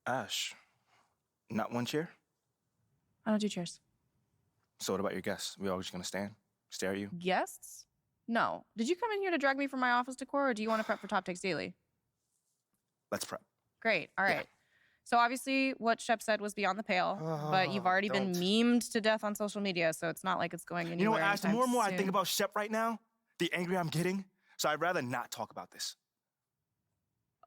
Ash, not one chair? I don't do chairs. So what about your guests? We all just gonna stare at you? Guests? No. Did you come in here to drag me from my office decor, or do you want to prep for Top Takes Daily? Let's prep. Great. All right. Yeah. So obviously what Shep said was beyond the pale, but you've already been memed to death on social media, so it's not like it's going anywhere. You know what, Ash, the more and more soon. I think about Shep right now, the angrier I'm getting, so I'd rather not talk about this.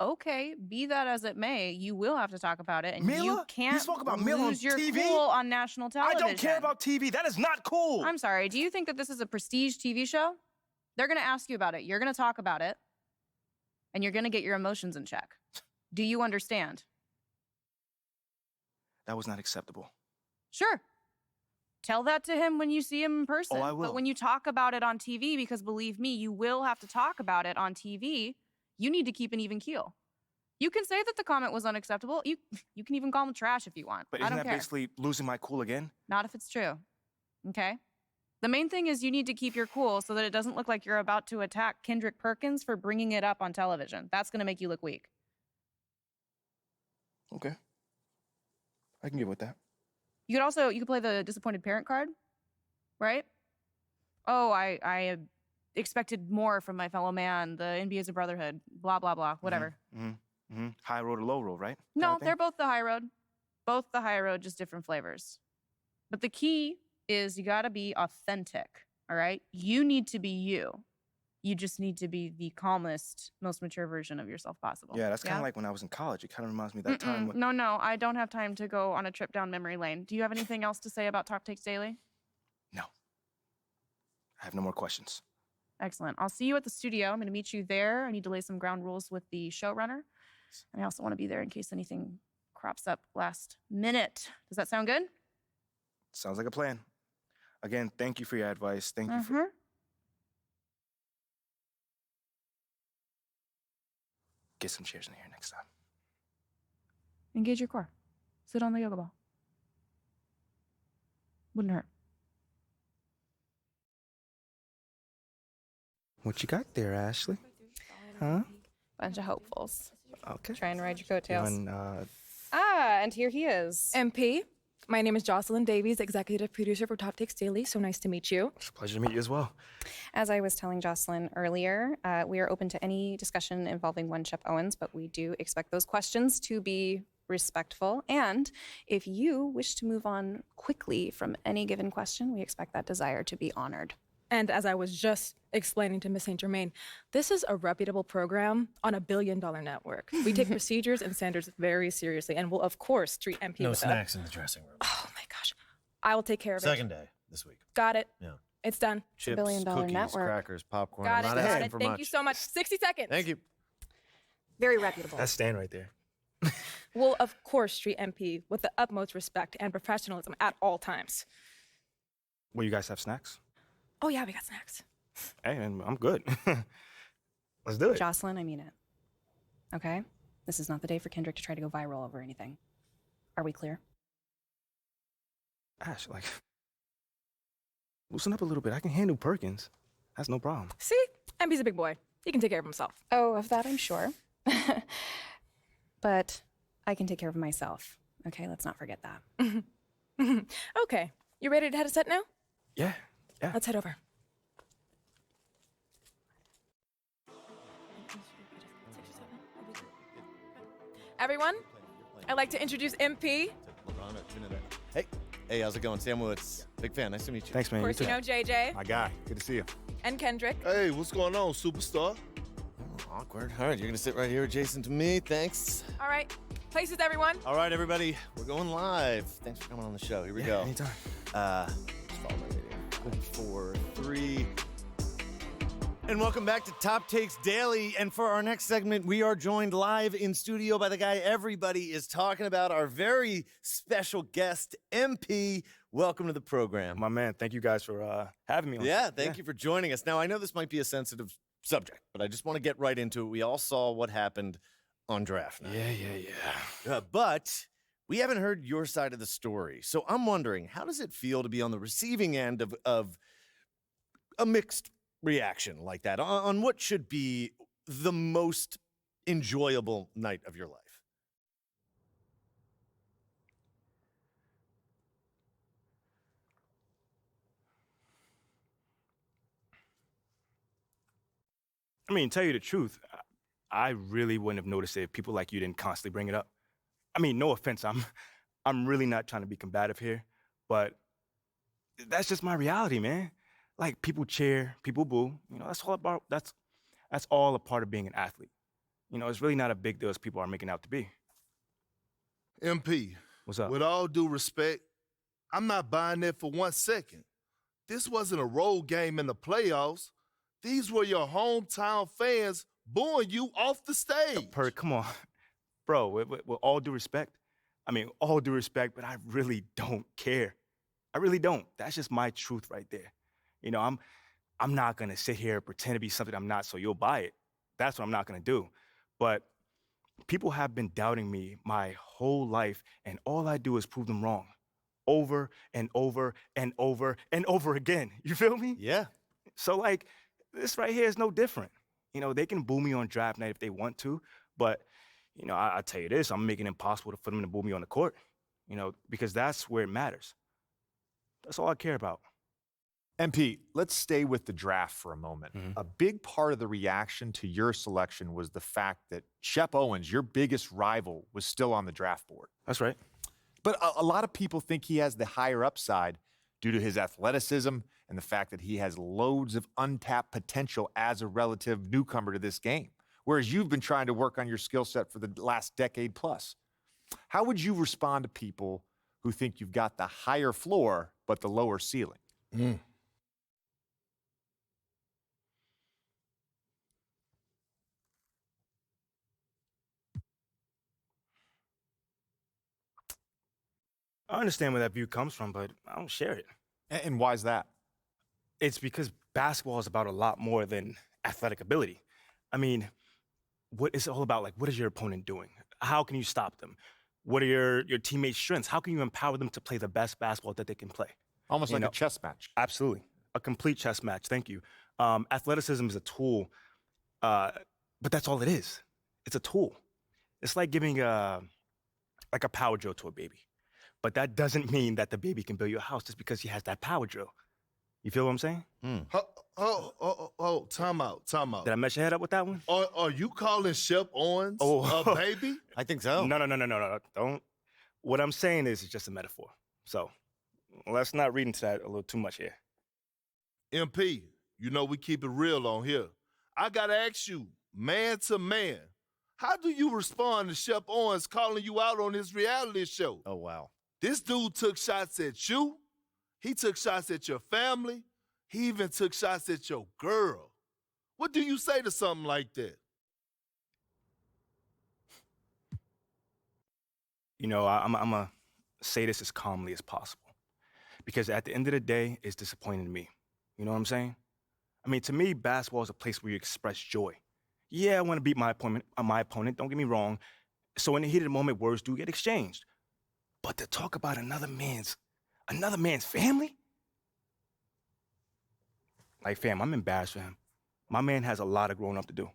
Okay, be that as it may, you will have to talk about it, and Mila? you can't You spoke about Mila lose on your TV? cool on national television. I don't care about TV. That is not cool. I'm sorry. Do you think that this is a prestige TV show? They're going to ask you about it. You're going to talk about it, and you're going to get your emotions in check. Do you understand? That was not acceptable. Sure. Tell that to him when you see him in person. Oh, I will. But when you talk about it on TV, because believe me, you will have to talk about it on TV, you need to keep an even keel. You can say that the comment was unacceptable. You can even call him trash if you want. But I isn't don't that care. basically losing my cool again? Not if it's true. Okay? The main thing is you need to keep your cool so that it doesn't look like you're about to attack Kendrick Perkins for bringing it up on television. That's going to make you look weak. Okay. I can get with that. You could play the disappointed parent card, right? Oh, I expected more from my fellow man. The NBA is a brotherhood. Blah, blah, blah. Whatever. High road or low road, right? No, they're both the high road. Both the high road, just different flavors. But the key is you got to be authentic, all right? You need to be you. You just need to be the calmest, most mature version of yourself possible. Yeah, that's kind of like when I was in college. It kind of reminds me of that time. When... No, I don't have time to go on a trip down memory lane. Do you have anything else to say about Top Takes Daily? No. I have no more questions. Excellent. I'll see you at the studio. I'm going to meet you there. I need to lay some ground rules with the showrunner. And I also want to be there in case anything crops up last minute. Does that sound good? Sounds like a plan. Again, thank you for your advice. Thank you for... Get some chairs in here next time. Engage your core. Sit on the yoga ball. Wouldn't hurt. What you got there, Ashley? Huh? Bunch of hopefuls. Okay. Trying to ride your coattails. And, and here he is. MP, my name is Jocelyn Davies, executive producer for Top Takes Daily. So nice to meet you. It's a pleasure to meet you as well. As I was telling Jocelyn earlier, we are open to any discussion involving one Shep Owens, but we do expect those questions to be respectful. And if you wish to move on quickly from any given question, we expect that desire to be honored. And as I was just explaining to Ms. St. Germain, this is a reputable program on $1 billion network. We take procedures and standards very seriously and will, of course, treat MP No with snacks in the dressing room. Oh, my gosh. I will take care of it. Second day this week. Got it. Yeah. It's done. Chips, $1 billion cookies, network. crackers, popcorn. Got I'm it. not Got asking it. for Thank much. you so much. 60 seconds. Thank you. Very reputable. That's Stan right there. We'll, of course, treat MP with the utmost respect and professionalism at all times. Will you guys have snacks? Oh, yeah, we got snacks. Hey, I'm good. Let's do it. Jocelyn, I mean it. Okay? This is not the day for Kendrick to try to go viral over anything. Are we clear? Ash, loosen up a little bit. I can handle Perkins. That's no problem. See? MP's a big boy. He can take care of himself. Oh, of that I'm sure. But I can take care of myself. Okay, let's not forget that. Okay. You ready to head a set now? Yeah. Let's head over. Everyone, I'd like to introduce MP. Hey, how's it going? Sam Woods. Big fan. Nice to meet you. Thanks, man. Of course, you know JJ My guy. Good to see you. and Kendrick. Hey, what's going on, superstar? Awkward. All right, you're going to sit right here adjacent to me. Thanks. All right. Places, everyone. All right, everybody. We're going live. Thanks for coming on the show. Here we go. Anytime. Just follow my video. 4, 3. And welcome back to Top Takes Daily. And for our next segment, we are joined live in studio by the guy everybody is talking about, our very special guest, MP. Welcome to the program. My man, thank you guys for having me on. Yeah, thank you for joining us. Now, I know this might be a sensitive subject, but I just want to get right into it. We all saw what happened on draft night. Yeah. But we haven't heard your side of the story. So I'm wondering, how does it feel to be on the receiving end of a mixed reaction like that on what should be the most enjoyable night of your life? I mean, tell you the truth, I really wouldn't have noticed it if people like you didn't constantly bring it up. I mean, no offense, I'm really not trying to be combative here, but that's just my reality, man. Like, people cheer, people boo. You know, that's all a part of being an athlete. You know, it's really not a big deal as people are making out to be. MP, What's up? with all due respect, I'm not buying that for 1 second. This wasn't a road game in the playoffs. These were your hometown fans booing you off the stage. Come on. Bro, with all due respect, I mean, all due respect, but I really don't care. I really don't. That's just my truth right there. You know, I'm not going to sit here and pretend to be something I'm not so you'll buy it. That's what I'm not going to do. But people have been doubting me my whole life, and all I do is prove them wrong over and over and over and over again. You feel me? Yeah. So, like, this right here is no different. You know, they can boo me on draft night if they want to, but, you know, I'll tell you this, I'm making it impossible for them to boo me on the court, you know, because that's where it matters. That's all I care about. MP, let's stay with the draft for a moment. Mhm. A big part of the reaction to your selection was the fact that Shep Owens, your biggest rival, was still on the draft board. That's right. But a lot of people think he has the higher upside due to his athleticism and the fact that he has loads of untapped potential as a relative newcomer to this game, whereas you've been trying to work on your skill set for the last decade plus. How would you respond to people who think you've got the higher floor but the lower ceiling? I understand where that view comes from, but I don't share it. And why is that? It's because basketball is about a lot more than athletic ability. I mean, what is it all about? Like, what is your opponent doing? How can you stop them? What are your teammates' strengths? How can you empower them to play the best basketball that they can play? Almost You like know- a chess match. Absolutely. A complete chess match. Thank you. Athleticism is a tool, but that's all it is. It's a tool. It's like giving a power drill to a baby. But that doesn't mean that the baby can build you a house just because he has that power drill. You feel what I'm saying? Time out. Did I mess your head up with that one? Are you calling Shep Owens a baby? I think so. No. Don't. What I'm saying is it's just a metaphor. So let's not read into that a little too much here. MP, you know we keep it real on here. I gotta ask you, man to man, how do you respond to Shep Owens calling you out on his reality show? Oh, wow. This dude took shots at you. He took shots at your family. He even took shots at your girl. What do you say to something like that? You know, I'm going to say this as calmly as possible. Because at the end of the day, it's disappointing to me. You know what I'm saying? I mean, to me, basketball is a place where you express joy. Yeah, I want to beat my opponent, don't get me wrong. So in the heat of the moment, words do get exchanged. But to talk about another man's family? Like, fam, I'm embarrassed for him. My man has a lot of growing up to do.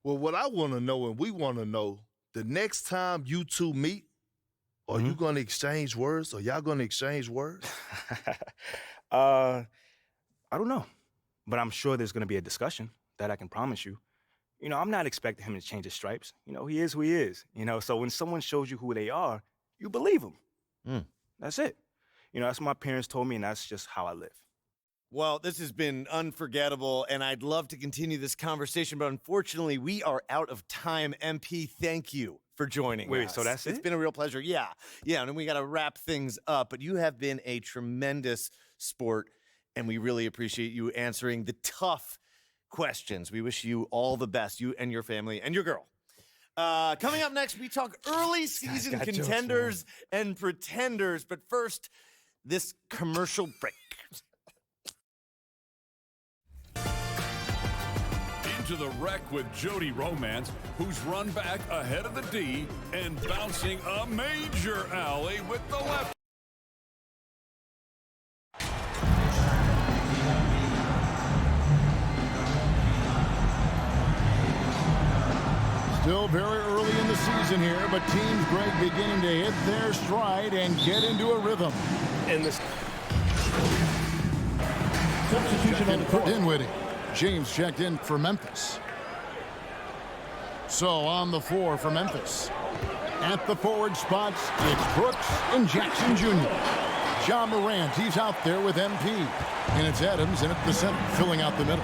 Well, what I want to know, and we want to know, the next time you two meet, are you going to exchange words? Are y'all going to exchange words? I don't know. But I'm sure there's going to be a discussion, that I can promise you. You know, I'm not expecting him to change his stripes. You know, he is who he is. You know, so when someone shows you who they are, you believe them. That's it. You know, that's what my parents told me, and that's just how I live. Well, this has been unforgettable, and I'd love to continue this conversation, but unfortunately, we are out of time. MP, thank you for joining Wait, us. so that's It's it? been a real pleasure. Yeah, and we got to wrap things up, but you have been a tremendous sport, and we really appreciate you answering the tough questions. We wish you all the best, you and your family and your girl. Coming up next, we talk early season got jokes, contenders and pretenders, but first, this commercial break. Into the wreck with Jody Romance, who's run back ahead of the D and bouncing a major alley with the left. Still very early in the season here, but Team Greg beginning to hit their stride and get into a rhythm. And this Substitution for Dinwiddie. James checked in for Memphis. So on the floor for Memphis. At the forward spots, it's Brooks and Jackson Jr. John Morant, he's out there with MP. And it's Adams in at the center, filling out the middle.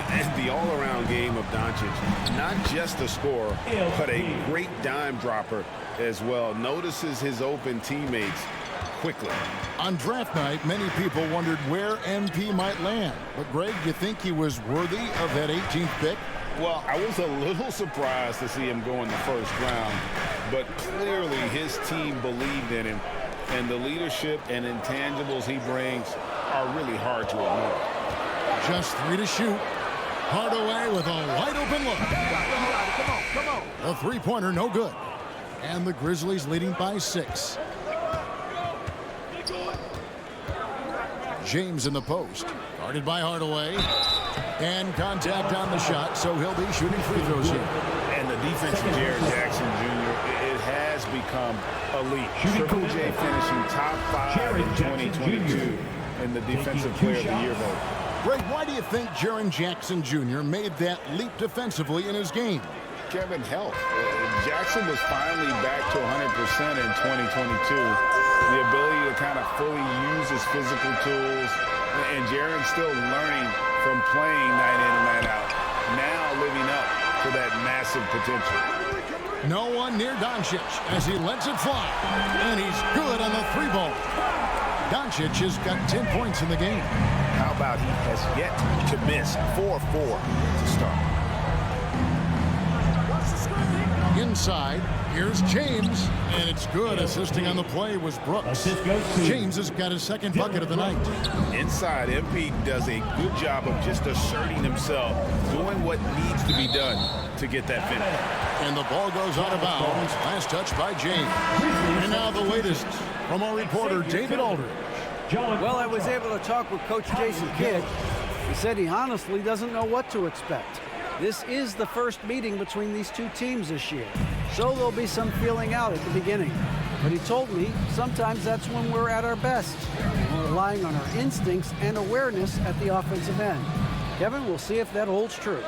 And the all-around game of Dončić, not just a scorer, but a great dime dropper as well. Notices his open teammates quickly. On draft night, many people wondered where MP might land. But Greg, you think he was worthy of that 18th pick? Well, I was a little surprised to see him go in the first round, but clearly his team believed in him, and the leadership and intangibles he brings are really hard to ignore. Just 3 to shoot. Hardaway with a wide open look. Come on. The three-pointer no good. And the Grizzlies leading by 6. James in the post. Guarded by Hardaway. And contact on the shot, so he'll be shooting free throws here. And the defense of Jaren Jackson Jr., it has become elite. Triple J finishing top 5 in 2022 in the Defensive Player of the Year vote. Greg, why do you think Jaren Jackson Jr. made that leap defensively in his game? Kevin, health. Jackson was finally back to 100% in 2022. The ability to kind of fully use his physical tools. And Jaren's still learning from playing night in and night out. Now living up to that massive potential. No one near Dončić as he lets it fly. And he's good on the 3-ball. Dončić has got 10 points in the game. How about he has yet to miss 4-4 to start. Inside, here's James, and it's good. Assisting on the play was Brooks. James has got his second bucket of the night. Inside, MP does a good job of just asserting himself, doing what needs to be done to get that finish. And the ball goes out of bounds. Last touch by James. And now the latest from our reporter, David Aldridge. Well, I was able to talk with Coach Jason Kidd. He said he honestly doesn't know what to expect. This is the first meeting between these two teams this year, so there'll be some feeling out at the beginning. But he told me sometimes that's when we're at our best. We're relying on our instincts and awareness at the offensive end. Kevin, we'll see if that holds true.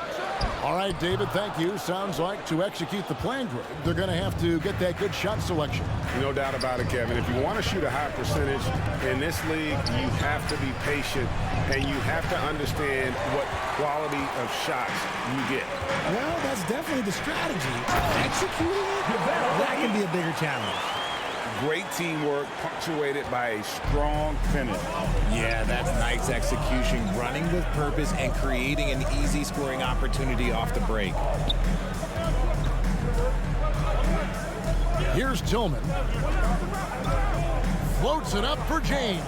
All right, David, thank you. Sounds like to execute the plan, Greg, they're going to have to get that good shot selection. No doubt about it, Kevin. If you want to shoot a high percentage in this league, you have to be patient, and you have to understand what quality of shots you get. Well, that's definitely the strategy. Executing it, that can be a bigger challenge. Great teamwork punctuated by a strong finish. Yeah, that's nice execution, running with purpose and creating an easy scoring opportunity off the break. Here's Tillman. Floats it up for James.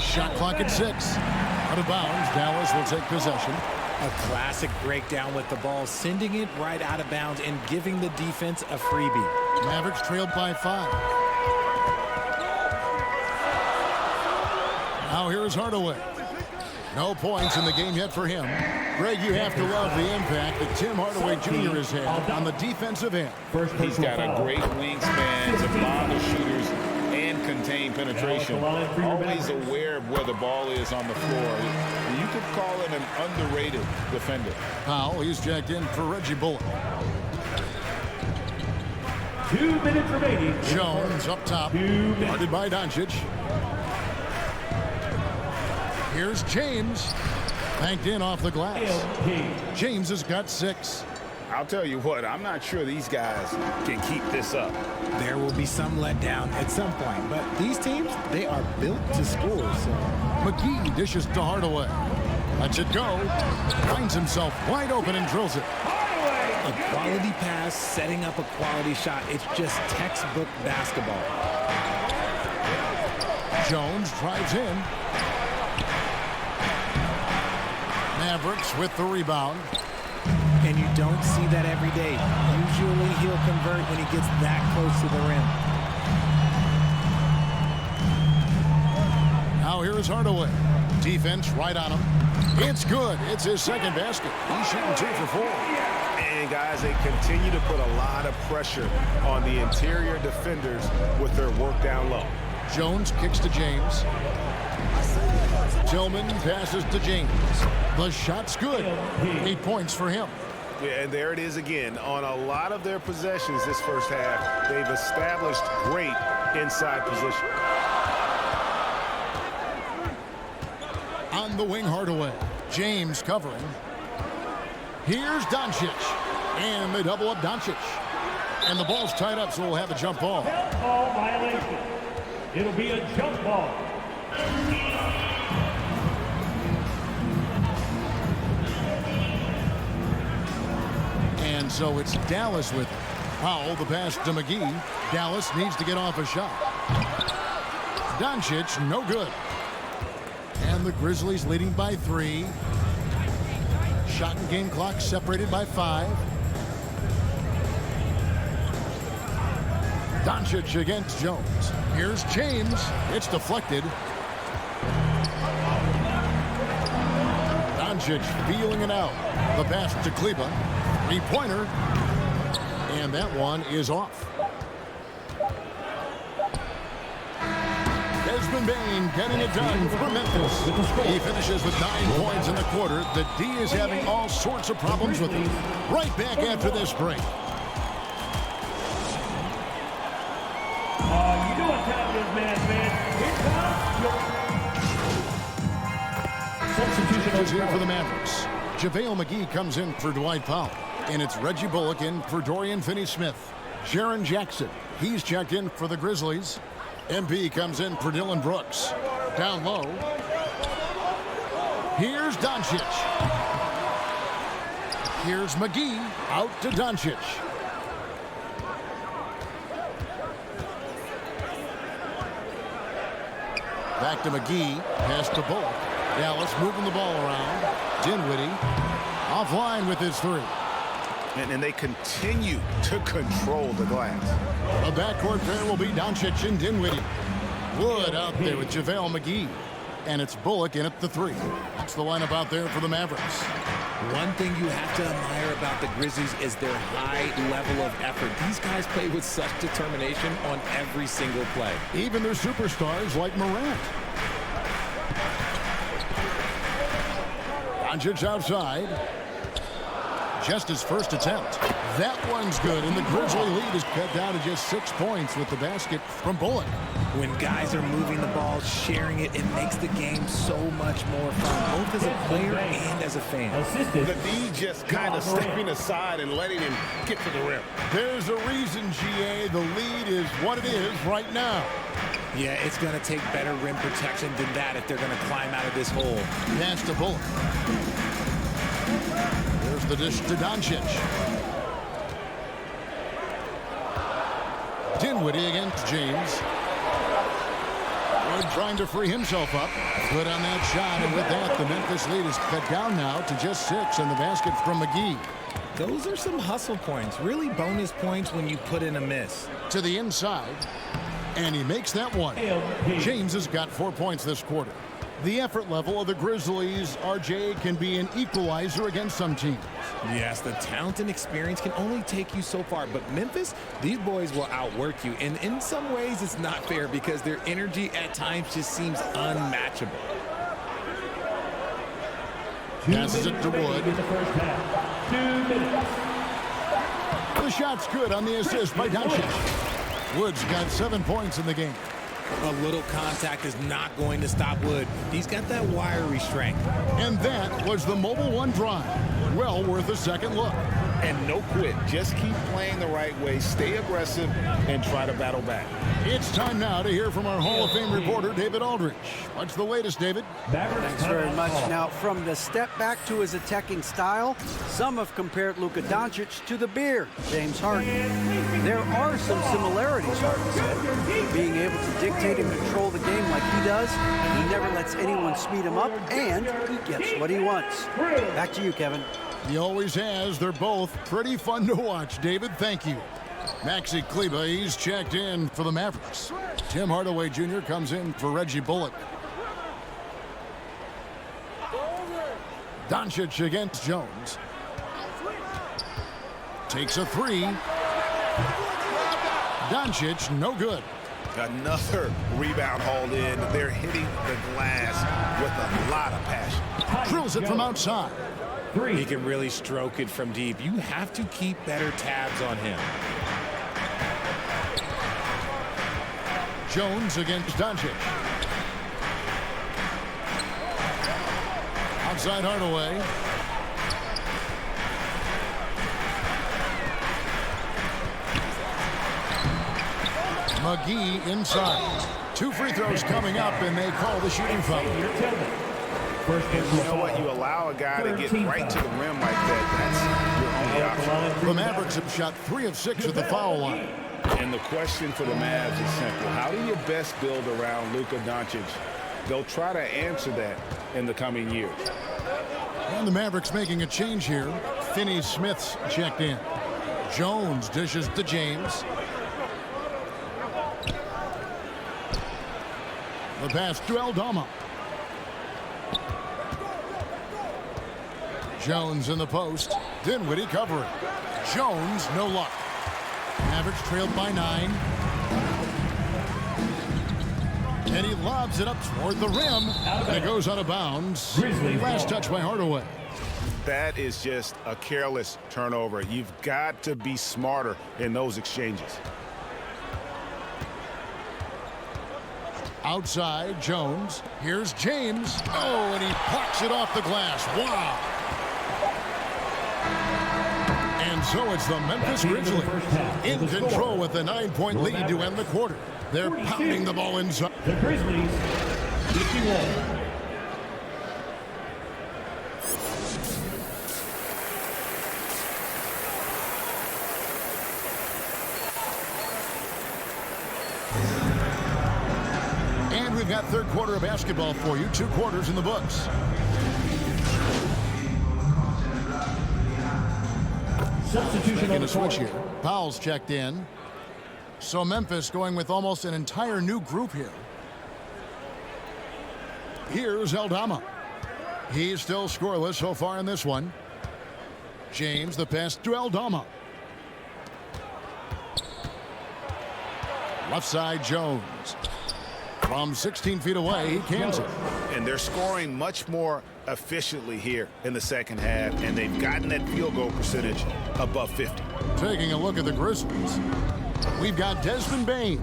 Shot clock at 6. Out of bounds, Dallas will take possession. A classic breakdown with the ball, sending it right out of bounds and giving the defense a freebie. Mavericks trailed by 5. Now here's Hardaway. No points in the game yet for him. Greg, you have to love the impact that Tim Hardaway Jr. has had on the defensive end. He's got a great wingspan to bond the shooters and contain penetration. Always aware of where the ball is on the floor. You could call him an underrated defender. Powell, he's jacked in for Reggie Bullock. 2 minutes remaining. Jones up top, guarded by Dončić. Here's James, banked in off the glass. James has got 6. I'll tell you what, I'm not sure these guys can keep this up. There will be some letdown at some point, but these teams, they are built to score. So McGee dishes to Hardaway. Lets it go. Finds himself wide open and drills it. A quality pass, setting up a quality shot. It's just textbook basketball. Jones drives in. Mavericks with the rebound. And you don't see that every day. Usually he'll convert when he gets that close to the rim. Now here's Hardaway. Defense right on him. It's good. It's his second basket. He's shooting 2 for 4. And guys, they continue to put a lot of pressure on the interior defenders with their work down low. Jones kicks to James. Tillman passes to James. The shot's good. 8 points for him. Yeah, and there it is again. On a lot of their possessions this first half, they've established great inside position. On the wing, Hardaway. James covering. Here's Dončić. And they double up Dončić. And the ball's tied up, so we'll have a jump ball. Jump ball violation. It'll be a jump ball. And so it's Dallas with it. Powell, the pass to McGee. Dallas needs to get off a shot. Dončić, no good. And the Grizzlies leading by 3. Shot and game clock separated by 5. Dončić against Jones. Here's James. It's deflected. Dončić feeling it out. The pass to Kleber. 3-pointer. And that one is off. Desmond Bane getting it done for Memphis. He finishes with 9 points in the quarter. The D is having all sorts of problems with him. Right back after this break. You know what time it is, man. Here comes your substitution Here for the Mavericks. JaVale McGee comes in for Dwight Powell. And it's Reggie Bullock in for Dorian Finney-Smith. Jaren Jackson, he's checked in for the Grizzlies. MP comes in for Dylan Brooks. Down low. Here's Dončić. Here's McGee out to Dončić. Back to McGee. Pass to Bullock. Dallas moving the ball around. Dinwiddie offline with his 3. And they continue to control the glass. The backcourt pair will be Dončić and Dinwiddie. Wood out there with JaVale McGee. And it's Bullock in at the 3. That's the lineup out there for the Mavericks. One thing you have to admire about the Grizzlies is their high level of effort. These guys play with such determination on every single play. Even their superstars like Morant. Dončić outside. Just his first attempt. That one's good, and the Grizzly lead is cut down to just 6 points with the basket from Bullock. When guys are moving the ball, sharing it, it makes the game so much more fun, both as a player and as a fan. The D just kind of stepping aside and letting him get to the rim. There's a reason, GA, the lead is what it is right now. Yeah, it's going to take better rim protection than that if they're going to climb out of this hole. Pass to Bullock. There's the dish to Dončić. Dinwiddie against James. Wood trying to free himself up. Good on that shot, and with that, the Memphis lead is cut down now to just 6, and the basket from McGee. Those are some hustle points, really bonus points when you put in a miss. To the inside, and he makes that one. James has got 4 points this quarter. The effort level of the Grizzlies, RJ, can be an equalizer against some teams. Yes, the talent and experience can only take you so far, but Memphis, these boys will outwork you, and in some ways it's not fair because their energy at times just seems unmatchable. Passes it to Wood. in the first half. 2 minutes. The shot's good on the assist by Dončić. Wood's got 7 points in the game. A little contact is not going to stop Wood. He's got that wiry strength. And that was the Mobile One drive. Well worth a second look. And no quit. Just keep playing the right way, stay aggressive, and try to battle back. It's time now to hear from our Hall of Fame reporter, David Aldridge. What's the latest, David? Thanks very much. Now, from the step back to his attacking style, some have compared Luka Dončić to the Bear, James Harden. There are some similarities, Harden said. Being able to dictate and control the game like he does, he never lets anyone speed him up, and he gets what he wants. Back to you, Kevin. He always has. They're both pretty fun to watch, David. Thank you. Maxi Kleber, he's checked in for the Mavericks. Tim Hardaway Jr. comes in for Reggie Bullock. Dončić against Jones. Takes a 3. Dončić, no good. Another rebound hauled in. They're hitting the glass with a lot of passion. Drills it from outside. He can really stroke it from deep. You have to keep better tabs on him. Jones against Dončić. Outside Hardaway. McGee inside. 2 free throws coming up, and they call the shooting foul. And you know what? You allow a guy to get right to the rim like that. That's your only option. The Mavericks have shot 3 of 6 at the foul line. And the question for the Mavs is simple. How do you best build around Luka Dončić? They'll try to answer that in the coming years. And the Mavericks making a change here. Finney-Smith's checked in. Jones dishes to James. The pass to Aldama. Jones in the post. Dinwiddie covering. Jones, no luck. Mavericks trailed by 9. And he lobs it up toward the rim. And it goes out of bounds. Last touch by Hardaway. That is just a careless turnover. You've got to be smarter in those exchanges. Outside, Jones. Here's James. Oh, and he plucks it off the glass. Wow. And so it's the Memphis Grizzlies in control with a 9-point lead to end the quarter. They're pounding the ball inside. The Grizzlies, 51. And we've got third quarter of basketball for you. 2 quarters in the books. Substitution on Making the a switch court. here. Powell's checked in. So Memphis going with almost an entire new group here. Here's Aldama. He's still scoreless so far in this one. James, the pass to Aldama. Left side, Jones. From 16 feet away, he cans it. And they're scoring much more efficiently here in the second half, and they've gotten that field goal percentage above 50. Taking a look at the Grizzlies. We've got Desmond Bain.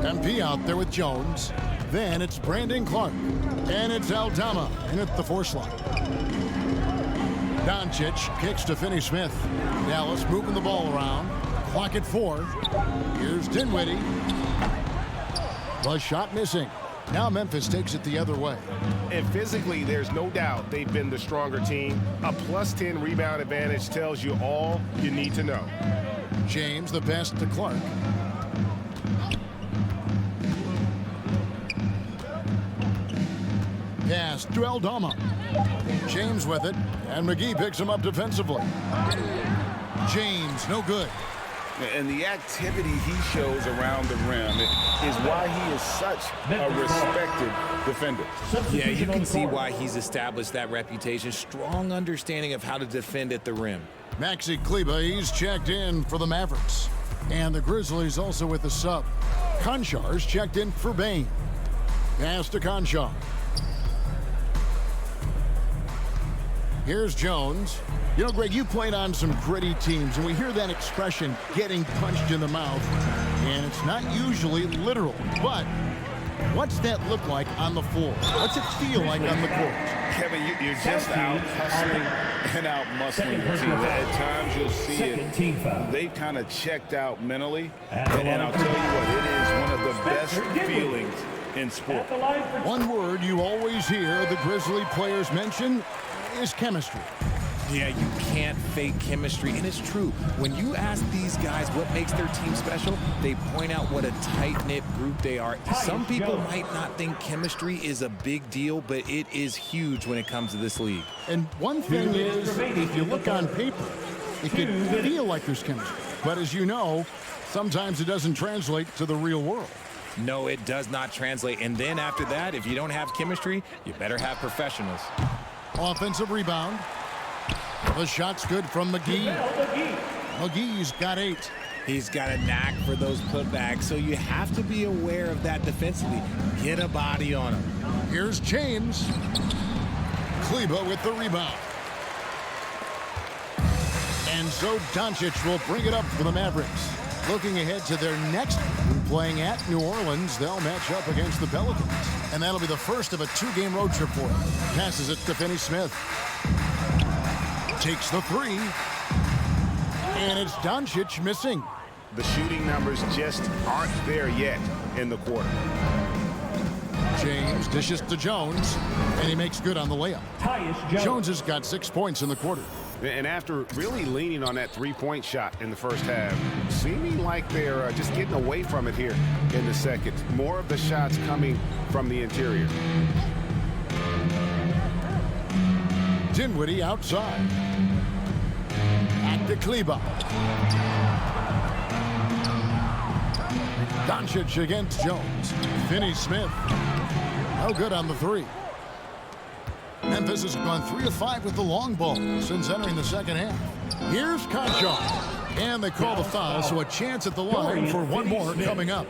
MP out there with Jones. Then it's Brandon Clark. And it's Aldama in at the 4 slot. Dončić kicks to Finney-Smith. Dallas moving the ball around. Clock at 4. Here's Dinwiddie. The shot missing. Now Memphis takes it the other way. And physically, there's no doubt they've been the stronger team. A +10 rebound advantage tells you all you need to know. James, the pass to Clark. Pass to Aldama. James with it, and McGee picks him up defensively. James, no good. And the activity he shows around the rim is why he is such a respected defender. Yeah, you can see why he's established that reputation. Strong understanding of how to defend at the rim. Maxi Kleba, he's checked in for the Mavericks. And the Grizzlies also with the sub. Konchar's checked in for Bain. Pass to Konchar. Here's Jones. You know, Greg, you played on some gritty teams, and we hear that expression, getting punched in the mouth. And it's not usually literal. But what's that look like on the floor? What's it feel like on the court? Kevin, you're just out hustling and out muscling the team. At times you'll see it. They've kind of checked out mentally. And I'll tell you what, it is one of the best feelings in sport. One word you always hear the Grizzly players mention is chemistry. Yeah, you can't fake chemistry, and it's true. When you ask these guys what makes their team special, they point out what a tight-knit group they are. Some people might not think chemistry is a big deal, but it is huge when it comes to this league. And one thing is, if you look on paper, it can feel like there's chemistry. But as you know, sometimes it doesn't translate to the real world. No, it does not translate. And then after that, if you don't have chemistry, you better have professionals. Offensive rebound. The shot's good from McGee. McGee's got 8. He's got a knack for those putbacks, so you have to be aware of that defensively. Get a body on him. Here's James. Kleber with the rebound. And so Dončić will bring it up for the Mavericks. Looking ahead to their next game, playing at New Orleans, they'll match up against the Pelicans. And that'll be the first of a 2-game road trip for them. Passes it to Finney Smith. Takes the 3. And it's Dončić missing. The shooting numbers just aren't there yet in the quarter. James dishes to Jones, and he makes good on the layup. Jones has got 6 points in the quarter. And after really leaning on that three-point shot in the first half, seeming like they're just getting away from it here in the second. More of the shots coming from the interior. Dinwiddie outside. At the Kleber. Dončić against Jones. Finney Smith. No good on the 3. Memphis has gone 3 of 5 with the long ball since entering the second half. Here's Conchar. And they call the foul, so a chance at the line for one more coming up.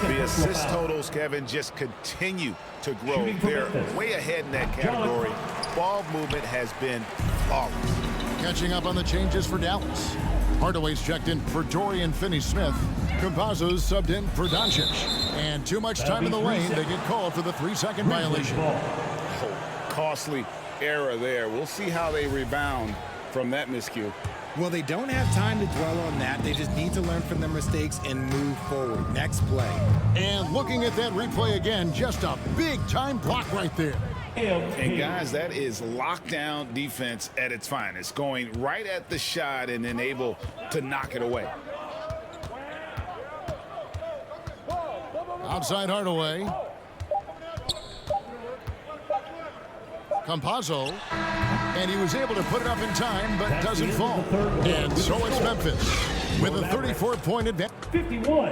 The assist totals, Kevin, just continue to grow. They're way ahead in that category. Ball movement has been flawless. Catching up on the changes for Dallas. Hardaway's checked in for Dorian Finney-Smith. Campazzo's subbed in for Dončić. And too much time in the lane, they get called for the 3-second violation. Costly error there. We'll see how they rebound from that miscue. Well, they don't have time to dwell on that. They just need to learn from their mistakes and move forward. Next play. And looking at that replay again, just a big-time block right there. And guys, that is lockdown defense at its finest. Going right at the shot and then able to knock it away. Outside Hardaway. Campazzo. And he was able to put it up in time, but doesn't fall. And so it's Memphis with a 34-point advantage. 51.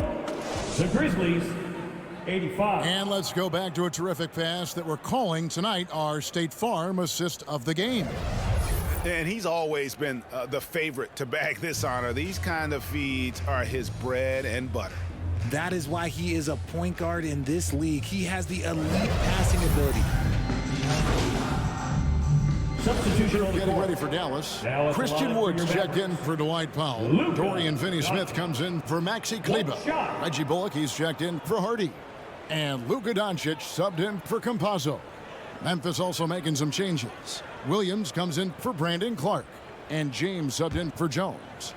The Grizzlies, 85. And let's go back to a terrific pass that we're calling tonight our State Farm assist of the game. And he's always been the favorite to bag this honor. These kind of feeds are his bread and butter. That is why he is a point guard in this league. He has the elite passing ability. Substitution on the Getting court. ready for Dallas. Dallas Christian alive Woods for your checked in for Dwight Powell. Luka Dorian Finney-Smith comes in for Maxi Kleber. shot. Reggie Bullock, he's checked in for Hardy. And Luka Dončić subbed in for Campazzo. Memphis also making some changes. Williams comes in for Brandon Clark. And James subbed in for Jones.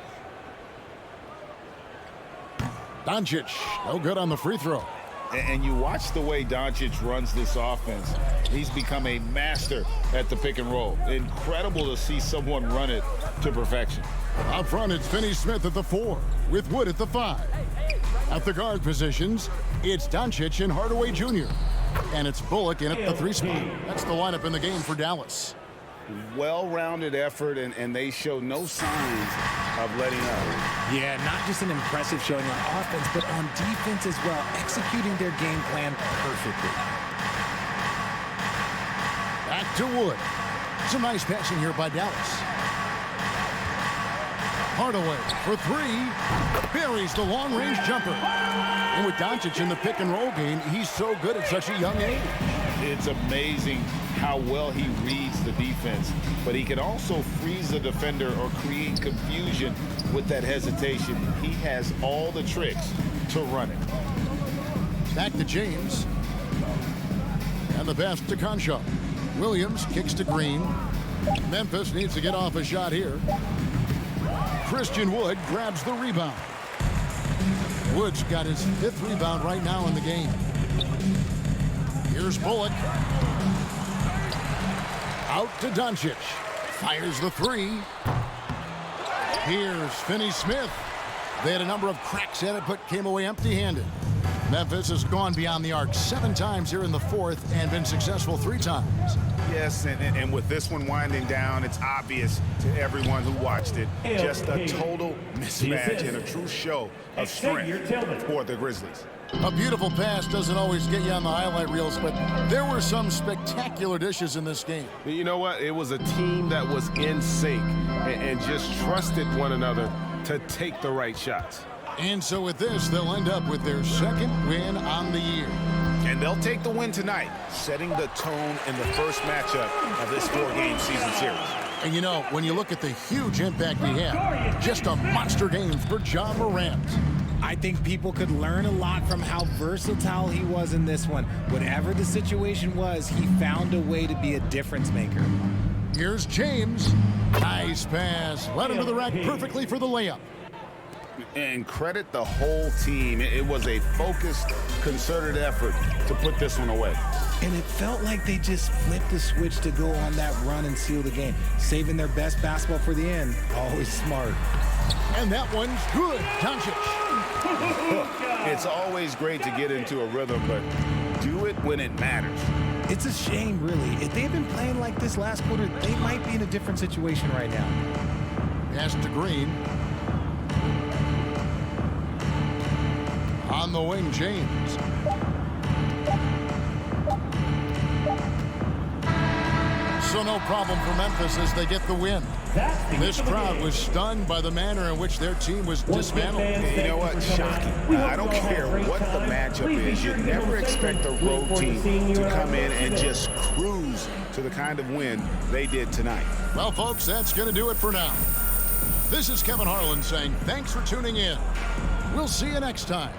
Dončić, no good on the free throw. And you watch the way Dončić runs this offense. He's become a master at the pick and roll. Incredible to see someone run it to perfection. Up front, it's Finney-Smith at the 4, with Wood at the 5. At the guard positions, it's Dončić and Hardaway Jr. And it's Bullock in at the 3 spot. That's the lineup in the game for Dallas. Well-rounded effort, and they show no signs of letting up. Yeah, not just an impressive showing on offense, but on defense as well, executing their game plan perfectly. Back to Wood. Some nice passing here by Dallas. Hardaway for 3. Buries the long-range jumper. And with Dončić in the pick-and-roll game, he's so good at such a young age. It's amazing how well he reads the defense, but he can also freeze the defender or create confusion with that hesitation. He has all the tricks to run it. Back to James. And the pass to Conchar. Williams kicks to Green. Memphis needs to get off a shot here. Christian Wood grabs the rebound. Wood's got his 5th rebound right now in the game. Here's Bullock. Out to Dončić. Fires the 3. Here's Finney-Smith. They had a number of cracks at it, but came away empty-handed. Memphis has gone beyond the arc 7 times here in the 4th and been successful 3 times. Yes, and with this one winding down, it's obvious to everyone who watched it. Just a total mismatch and a true show of strength for the Grizzlies. A beautiful pass doesn't always get you on the highlight reels, but there were some spectacular dishes in this game. You know what? It was a team that was in sync and just trusted one another to take the right shots. And so with this, they'll end up with their second win on the year. And they'll take the win tonight, setting the tone in the first matchup of this 4-game season series. And you know, when you look at the huge impact he had, just a monster game for Ja Morant. I think people could learn a lot from how versatile he was in this one. Whatever the situation was, he found a way to be a difference maker. Here's James. Nice pass. Led him to the rack perfectly for the layup. And credit the whole team. It was a focused, concerted effort to put this one away. And it felt like they just flipped the switch to go on that run and seal the game. Saving their best basketball for the end. Always smart. And that one's good. Dončić. It's always great to get into a rhythm, but do it when it matters. It's a shame, really. If they had been playing like this last quarter, they might be in a different situation right now. Pass to Green. On the wing, James. So no problem for Memphis as they get the win. This crowd was stunned by the manner in which their team was dismantled. You know what? Shocking. I don't care what the matchup is. You never expect a road team to come in and just cruise to the kind of win they did tonight. Well, folks, that's going to do it for now. This is Kevin Harlan saying thanks for tuning in. We'll see you next time